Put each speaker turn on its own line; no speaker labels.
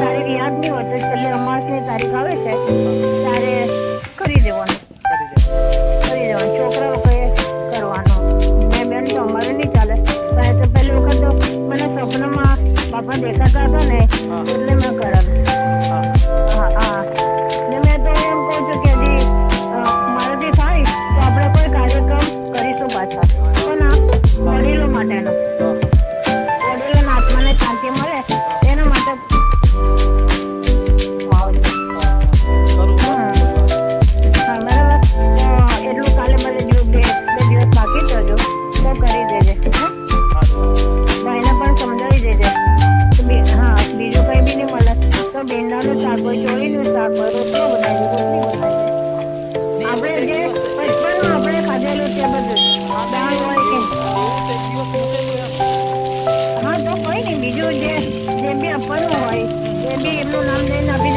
તારીખ યાદ નહીં હોય તો છેલ્લે અમાસની તારીખ આવે છે ત્યારે કરી દેવાનું. છોકરા લોકોએ કરવાનું. મેં બેન તો અમારે નહીં ચાલે. તો પહેલી વખત તો મને સપનામાં બાપા દેખાતા હતા ને એટલે મેં કરેલું. હા. ને મેં તો એમ કહું છું કે હજી મારાથી થાય તો આપણે કોઈ કાર્યક્રમ કરીશું પાછા. પણ વડીલો માટેનો, વડીલોના આત્માને શાંતિ મળે એના માટે. એટલું કાલે મને બે દિવસ બાકી જજો તો કરી દેજે. ભાઈને પણ સમજાવી દેજે. હા, બીજું કઈ બી નહીં મળે તો ભીંડાનું શાક હોય, ચોળીનું શાક હોય, રોટલી બનાવી. આપણે જે બચપનમાં આપણે ખાધેલું છે બધું દાળ હોય કે. હા તો કોઈ નહીં, બીજું જે બી આપવાનું હોય એ બી એમનું નામ લઈને આપી